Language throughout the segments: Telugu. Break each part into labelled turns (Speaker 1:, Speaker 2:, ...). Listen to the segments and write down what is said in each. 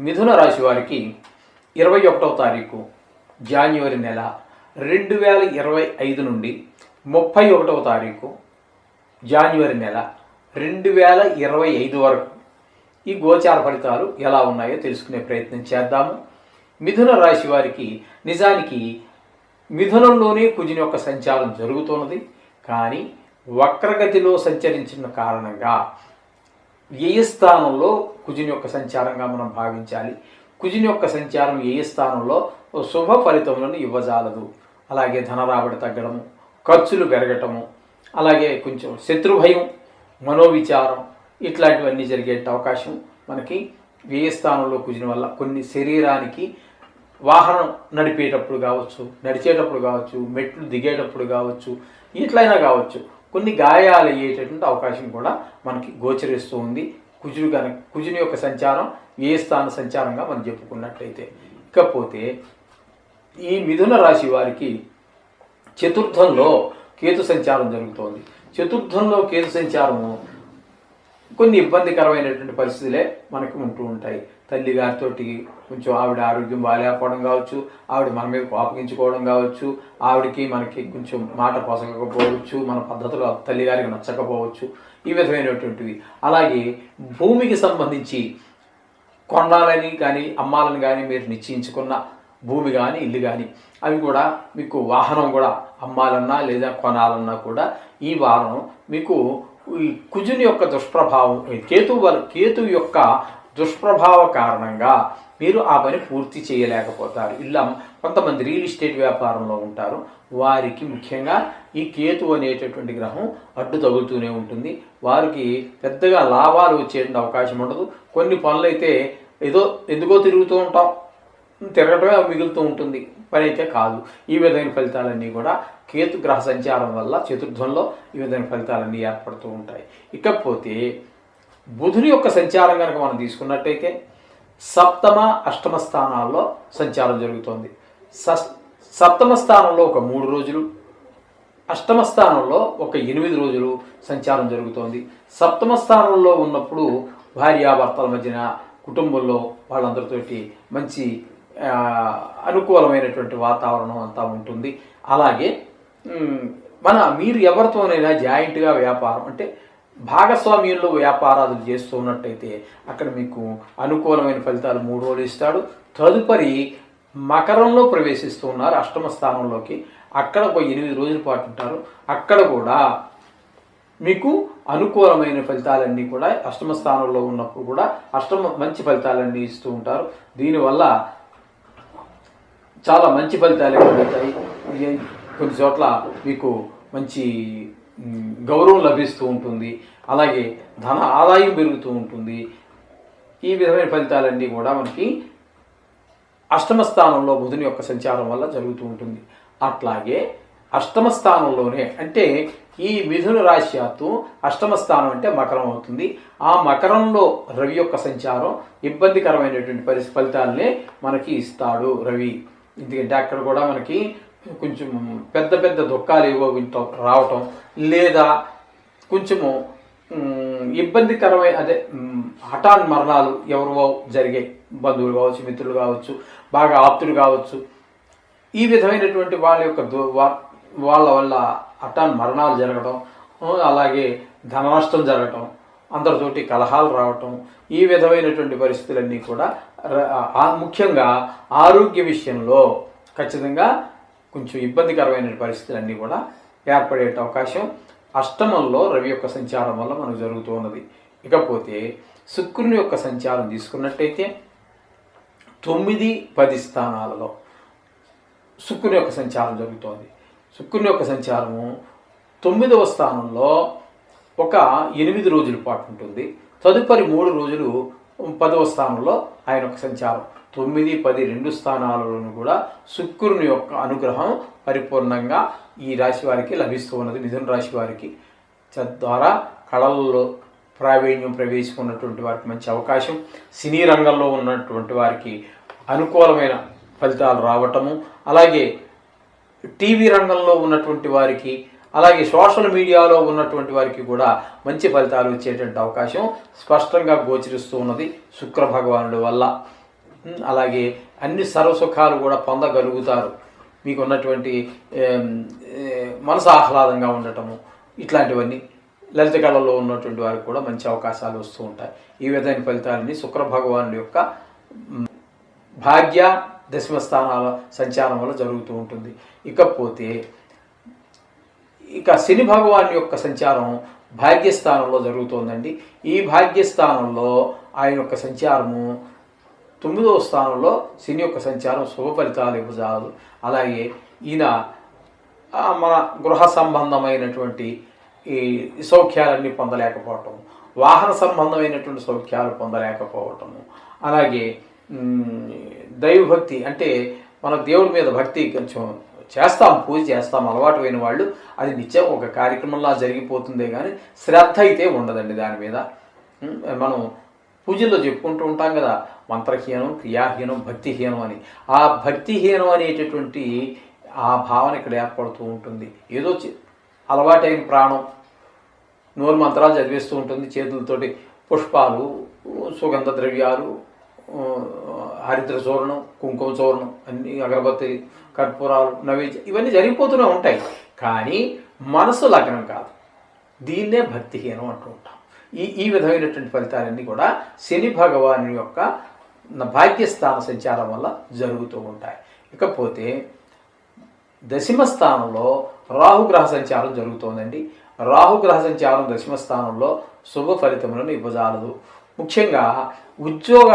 Speaker 1: మిథున రాశి వారికి 21వ తారీఖు జాన్యువరి నెల 2025 నుండి 31వ తారీఖు జాన్యువరి నెల 2025 వరకు ఈ గోచార ఫలితాలు ఎలా ఉన్నాయో తెలుసుకునే ప్రయత్నం చేద్దాము. మిథున రాశి వారికి నిజానికి మిథునంలోనే కుజుని యొక్క సంచారం జరుగుతున్నది. కానీ వక్రగతిలో సంచరించిన కారణంగా వ్యయస్థానంలో కుజుని యొక్క సంచారంగా మనం భావించాలి. కుజుని యొక్క సంచారం వ్యయస్థానంలో శుభ ఫలితములను ఇవ్వజాలదు. అలాగే ధనరాబడి తగ్గడము, ఖర్చులు పెరగటము, అలాగే కొంచెం శత్రుభయం, మనోవిచారం ఇట్లాంటివన్నీ జరిగే అవకాశం మనకి వ్యయస్థానంలో కుజుని వల్ల కొన్ని శరీరానికి వాహనం నడిపేటప్పుడు కావచ్చు, నడిచేటప్పుడు కావచ్చు, మెట్లు దిగేటప్పుడు కావచ్చు, ఇట్లయినా కావచ్చు కొన్ని గాయాలు అయ్యేటటువంటి అవకాశం కూడా మనకి గోచరిస్తూ ఉంది. కుజుని యొక్క సంచారం వ్యయస్థాన సంచారంగా మనం చెప్పుకున్నట్లయితే. ఇకపోతే ఈ మిథున రాశి వారికి చతుర్థంలో కేతు సంచారం జరుగుతోంది. చతుర్థంలో కేతు సంచారము కొన్ని ఇబ్బందికరమైనటువంటి పరిస్థితులే మనకు ఉంటూ ఉంటాయి. తల్లి గారితో కొంచెం ఆవిడ ఆరోగ్యం బాగాలేకపోవడం కావచ్చు, ఆవిడ మన మీద కోపగించుకోవడం కావచ్చు, ఆవిడకి మనకి కొంచెం మాట పొసగకపోవచ్చు, మన పద్ధతులు తల్లిగారికి నచ్చకపోవచ్చు, ఈ విధమైనటువంటివి. అలాగే భూమికి సంబంధించి కొనాలని కానీ అమ్మాలని కానీ మీరు నిశ్చయించుకున్న భూమి కానీ ఇల్లు కానీ అవి కూడా మీకు వాహనం కూడా అమ్మాలన్నా లేదా కొనాలన్నా కూడా ఈ వారం మీకు ఈ కుజుని యొక్క దుష్ప్రభావం కేతు యొక్క దుష్ప్రభావ కారణంగా మీరు ఆ పని పూర్తి చేయలేకపోతారు. ఇలా కొంతమంది రియల్ ఎస్టేట్ వ్యాపారంలో ఉంటారు. వారికి ముఖ్యంగా ఈ కేతు అనేటటువంటి గ్రహం అడ్డు తగులుతూనే ఉంటుంది. వారికి పెద్దగా లాభాలు వచ్చేటువంటి అవకాశం ఉండదు. కొన్ని పనులైతే ఏదో ఎందుకో తిరుగుతూ ఉంటాం, తిరగటమే మిగులుతూ ఉంటుంది, పని అయితే కాదు. ఈ విధమైన ఫలితాలన్నీ కూడా కేతు గ్రహ సంచారం వల్ల చతుర్థంలో ఈ విధమైన ఫలితాలన్నీ ఏర్పడుతూ ఉంటాయి. ఇకపోతే బుధుని యొక్క సంచారం కనుక మనం తీసుకున్నట్టయితే సప్తమ అష్టమ స్థానాల్లో సంచారం జరుగుతోంది. సప్తమ స్థానంలో ఒక 3 రోజులు, అష్టమ స్థానంలో ఒక 8 రోజులు సంచారం జరుగుతోంది. సప్తమ స్థానంలో ఉన్నప్పుడు భార్యాభర్తల మధ్యన కుటుంబంలో వాళ్ళందరితోటి మంచి అనుకూలమైనటువంటి వాతావరణం అంతా ఉంటుంది. అలాగే మీరు ఎవరితోనైనా జాయింట్గా వ్యాపారం అంటే భాగస్వామ్యంలో వ్యాపారాలు చేస్తూ ఉన్నట్టయితే అక్కడ మీకు అనుకూలమైన ఫలితాలు 3 రోజులు ఇస్తాడు. తదుపరి మకరంలో ప్రవేశిస్తూ ఉన్నారు అష్టమ స్థానంలోకి. అక్కడ ఒక 8 రోజుల పాటు ఉంటారు. అక్కడ కూడా మీకు అనుకూలమైన ఫలితాలన్నీ కూడా అష్టమ స్థానంలో ఉన్నప్పుడు కూడా మంచి ఫలితాలన్నీ ఇస్తూ ఉంటారు. దీనివల్ల చాలా మంచి ఫలితాలు కలుగుతాయి. కొన్ని చోట్ల మీకు మంచి గౌరవం లభిస్తూ ఉంటుంది. అలాగే ధన ఆదాయం పెరుగుతూ ఉంటుంది. ఈ విధమైన ఫలితాలన్నీ కూడా మనకి అష్టమ స్థానంలో బుధుని యొక్క సంచారం వల్ల జరుగుతూ ఉంటుంది. అట్లాగే అష్టమ స్థానంలోనే అంటే ఈ మిథున రాశి యాత్తు అష్టమ స్థానం అంటే మకరం అవుతుంది. ఆ మకరంలో రవి యొక్క సంచారం ఇబ్బందికరమైనటువంటి ఫలితాలనే మనకి ఇస్తాడు రవి. ఎందుకంటే అక్కడ కూడా మనకి కొంచెం పెద్ద పెద్ద దుఃఖాలు ఏవో రావటం, లేదా కొంచెము ఇబ్బందికరమైన హఠాన్ మరణాలు ఎవరో జరిగే, బంధువులు కావచ్చు, మిత్రులు కావచ్చు, బాగా ఆప్తులు కావచ్చు, ఈ విధమైనటువంటి వాళ్ళ వల్ల హఠాన్ మరణాలు జరగటం, అలాగే ధన నష్టం జరగటం, అందరితోటి కలహాలు రావటం, ఈ విధమైనటువంటి పరిస్థితులన్నీ కూడా ముఖ్యంగా ఆరోగ్య విషయంలో ఖచ్చితంగా కొంచెం ఇబ్బందికరమైన పరిస్థితులన్నీ కూడా ఏర్పడే అవకాశం అష్టమంలో రవి యొక్క సంచారం వల్ల మనకు జరుగుతూ ఉన్నది. ఇకపోతే శుక్రుని యొక్క సంచారం తీసుకున్నట్టయితే 9, 10 స్థానాలలో శుక్రుని యొక్క సంచారం జరుగుతోంది. శుక్రుని యొక్క సంచారము 9వ స్థానంలో ఒక 8 రోజుల పాటు ఉంటుంది. తదుపరి 3 రోజులు 10వ స్థానంలో ఆయన యొక్క సంచారం. 9, 10 2 స్థానాలను కూడా శుక్రుని యొక్క అనుగ్రహం పరిపూర్ణంగా ఈ రాశి వారికి లభిస్తూ ఉన్నది. మిథున రాశి వారికి తద్వారా కళల్లో ప్రావీణ్యం ప్రవేశించుకున్నటువంటి వారికి మంచి అవకాశం, సినీ రంగంలో ఉన్నటువంటి వారికి అనుకూలమైన ఫలితాలు రావటము, అలాగే టీవీ రంగంలో ఉన్నటువంటి వారికి, అలాగే సోషల్ మీడియాలో ఉన్నటువంటి వారికి కూడా మంచి ఫలితాలు వచ్చేటువంటి అవకాశం స్పష్టంగా గోచరిస్తూ ఉన్నది శుక్ర భగవానుడి వల్ల. అలాగే అన్ని సర్వసుఖాలు కూడా పొందగలుగుతారు. మీకు ఉన్నటువంటి మనసు ఆహ్లాదంగా ఉండటము, ఇట్లాంటివన్నీ లలిత కళల్లో ఉన్నటువంటి వారికి కూడా మంచి అవకాశాలు వస్తూ ఉంటాయి. ఈ విధమైన ఫలితాలని శుక్ర భగవానుడి యొక్క భాగ్య దశమ స్థానాల సంచారం వల్ల జరుగుతూ ఉంటుంది. ఇక శని భగవాన్ యొక్క సంచారం భాగ్యస్థానంలో జరుగుతోందండి. ఈ భాగ్యస్థానంలో ఆయన యొక్క సంచారము 9వ స్థానంలో శని యొక్క సంచారం శుభ ఫలితాలు ఇవ్వజాలదు. అలాగే ఈయన మన గృహ సంబంధమైనటువంటి ఈ సౌఖ్యాలన్నీ పొందలేకపోవటం, వాహన సంబంధమైనటువంటి సౌఖ్యాలు పొందలేకపోవటము, అలాగే దైవభక్తి అంటే మన దేవుడి మీద భక్తి కొంచెం చేస్తాం, పూజ చేస్తాం అలవాటు అయిన వాళ్ళు, అది నిత్యం ఒక కార్యక్రమంలా జరిగిపోతుందే కానీ శ్రద్ధ అయితే ఉండదండి దాని మీద. మనం పూజల్లో చెప్పుకుంటూ ఉంటాం కదా, మంత్రహీనం, క్రియాహీనం, భక్తిహీనం అని. ఆ భక్తిహీనం అనేటటువంటి ఆ భావన ఇక్కడ ఏర్పడుతూ ఉంటుంది. ఏదో అలవాటైన ప్రాణం నోరు మంత్రాలు చదివేస్తూ ఉంటుంది, చేతులతోటి పుష్పాలు, సుగంధ ద్రవ్యాలు, హరిద్ర చూర్ణం, కుంకుమ చూర్ణం, అన్ని అగరబత్తి, కర్పూరాలు, నైవేద్యం ఇవన్నీ జరిగిపోతూనే ఉంటాయి. కానీ మనసు లగ్నం కాదు. దీన్నే భక్తిహీనం అంటూ ఉంటాం. ఈ విధమైనటువంటి ఫలితాలన్నీ కూడా శని భగవాను యొక్క భాగ్యస్థాన సంచారం వల్ల జరుగుతూ ఉంటాయి. ఇకపోతే దశమ స్థానంలో రాహుగ్రహ సంచారం జరుగుతోందండి. రాహుగ్రహ సంచారం దశమ స్థానంలో శుభ ఫలితములను ఇవ్వజాలదు. ముఖ్యంగా ఉద్యోగ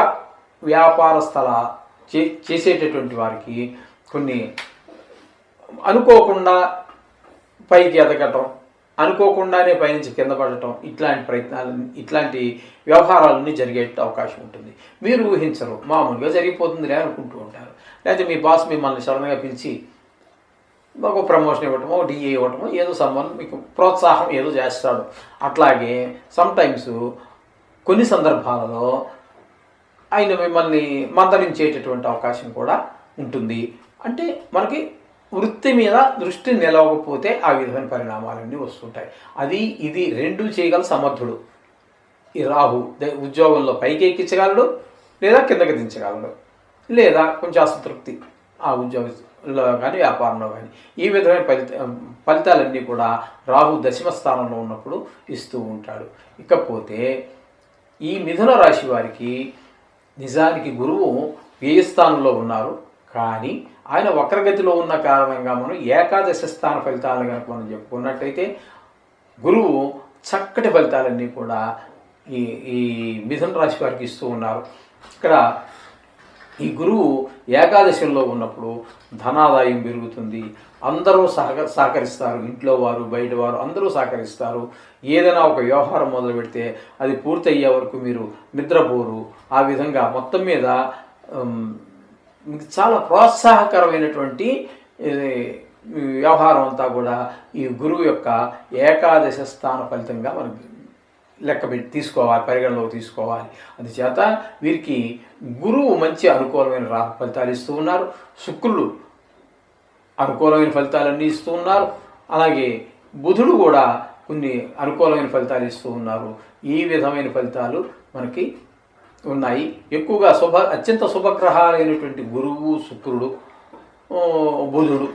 Speaker 1: వ్యాపార స్థల చేసేటటువంటి వారికి కొన్ని అనుకోకుండా పైకి ఎదగటం, అనుకోకుండానే పైనుంచి కింద పడటం, ఇట్లాంటి వ్యవహారాలన్నీ జరిగే అవకాశం ఉంటుంది. మీరు ఊహించరు, మామూలుగా జరిగిపోతుందిలే అనుకుంటూ ఉంటారు. లేకపోతే మీ బాస్ మిమ్మల్ని సడన్గా పిలిచి ఒక ప్రమోషన్ ఇవ్వటమో, ఒక డిఏ ఇవ్వటమో, ఏదో సంబంధం మీకు ప్రోత్సాహం ఏదో చేస్తాడు. అట్లాగే సమ్టైమ్స్ కొన్ని సందర్భాలలో ఆయన మిమ్మల్ని మందలించేటటువంటి అవకాశం కూడా ఉంటుంది. అంటే మనకి వృత్తి మీద దృష్టి నిలవకపోతే ఆ విధమైన పరిణామాలన్నీ వస్తుంటాయి. ఇది రెండు చేయగల సమర్థుడు ఈ రాహు. ఉద్యోగంలో పైకి ఎక్కించగలడు, లేదా కిందకి దించగలడు, లేదా కొంచెం అసంతృప్తి ఆ ఉద్యోగంలో కానీ వ్యాపారంలో కానీ. ఈ విధమైన ఫలితాలన్నీ కూడా రాహు దశమ స్థానంలో ఉన్నప్పుడు ఇస్తూ ఉంటాడు. ఇకపోతే ఈ మిథున రాశి వారికి నిజానికి గురువు వ్యయ స్థానంలో ఉన్నారు, కానీ ఆయన వక్రగతిలో ఉన్న కారణంగా మనం ఏకాదశ స్థాన ఫలితాలు కనుక మనం చెప్పుకున్నట్టయితే గురువు చక్కటి ఫలితాలన్నీ కూడా ఈ మిథున రాశి వారికి ఇస్తూ ఉన్నారు. ఇక్కడ ఈ గురువు ఏకాదశంలో ఉన్నప్పుడు ధనాదాయం పెరుగుతుంది, అందరూ సహకరిస్తారు, ఇంట్లో వారు బయట వారు అందరూ సహకరిస్తారు. ఏదైనా ఒక వ్యవహారం మొదలు పెడితే అది పూర్తయ్యే వరకు మీరు నిద్రపోరు. ఆ విధంగా మొత్తం మీద చాలా ప్రోత్సాహకరమైనటువంటి వ్యవహారం అంతా కూడా ఈ గురువు యొక్క ఏకాదశ స్థాన ఫలితంగా మనకి లెక్కపెట్టి తీసుకోవాలి, పరిగణలోకి తీసుకోవాలి. అందుచేత వీరికి గురువు మంచి అనుకూలమైన ఫలితాలు ఇస్తూ ఉన్నారు, శుక్రుడు అనుకూలమైన ఫలితాలన్నీ ఇస్తూ ఉన్నారు, అలాగే బుధుడు కూడా కొన్ని అనుకూలమైన ఫలితాలు ఇస్తూ ఉన్నారు. ఈ విధమైన ఫలితాలు మనకి ఉన్నాయి. ఎక్కువగా అత్యంత శుభగ్రహాలైనటువంటి గురువు, శుక్రుడు, బుధుడు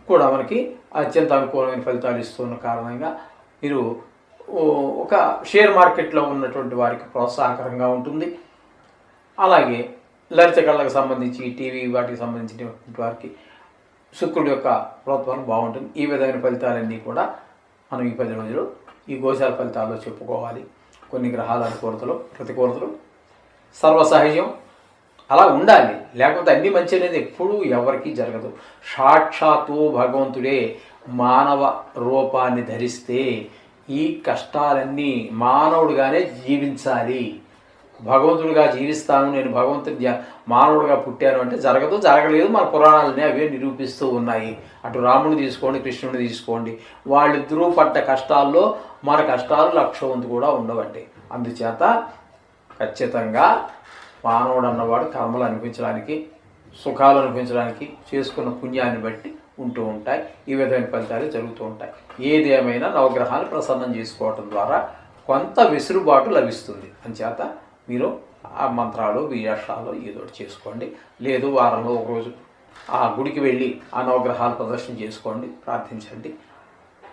Speaker 1: కూడా మనకి అత్యంత అనుకూలమైన ఫలితాలు ఇస్తున్న కారణంగా మీరు ఒక షేర్ మార్కెట్లో ఉన్నటువంటి వారికి ప్రోత్సాహకరంగా ఉంటుంది. అలాగే లలిత కళలకు సంబంధించి టీవీ వాటికి సంబంధించినటువంటి వారికి శుక్రుడు యొక్క ప్రోత్సాహం బాగుంటుంది. ఈ విధమైన ఫలితాలన్నీ కూడా మనం ఈ 10 రోజులు ఈ గోచార ఫలితాల్లో చెప్పుకోవాలి. కొన్ని గ్రహాల అనుకూలతలు, ప్రతికూలతలు సర్వసహజం, అలా ఉండాలి. లేకపోతే అన్ని మంచి అనేది ఎప్పుడూ ఎవరికీ జరగదు. సాక్షాత్తు భగవంతుడే మానవ రూపాన్ని ధరిస్తే ఈ కష్టాలన్నీ మానవుడిగానే జీవించాలి. భగవంతుడిగా జీవిస్తాను, నేను భగవంతుడి మానవుడిగా పుట్టాను అంటే జరగదు, జరగలేదు. మన పురాణాలనే అవే నిరూపిస్తూ ఉన్నాయి. అటు రాముడు తీసుకోండి, కృష్ణుడు తీసుకోండి, వాళ్ళిద్దరూ పడ్డ కష్టాల్లో మన కష్టాలు 1,00,000 వంతు కూడా ఉండవండి. అందుచేత ఖచ్చితంగా మానవుడు అన్నవాడు కర్మలు అనిపించడానికి, సుఖాలు అనిపించడానికి చేసుకున్న పుణ్యాన్ని బట్టి ఉంటూ ఉంటాయి. ఈ విధమైన ఫలితాలు జరుగుతూ ఉంటాయి. ఏదేమైనా నవగ్రహాలు ప్రసన్నం చేసుకోవటం ద్వారా కొంత వెసులుబాటు లభిస్తుంది. అంచేత మీరు ఆ మంత్రాలు బీజాక్షరాలు ఏదో ఒకటి చేసుకోండి. లేదు వారంలో ఒకరోజు ఆ గుడికి వెళ్ళి ఆ నవగ్రహాలు ప్రదర్శన చేసుకోండి, ప్రార్థించండి.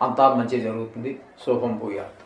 Speaker 1: అంతా మంచి జరుగుతుంది. శుభం భూయాత్.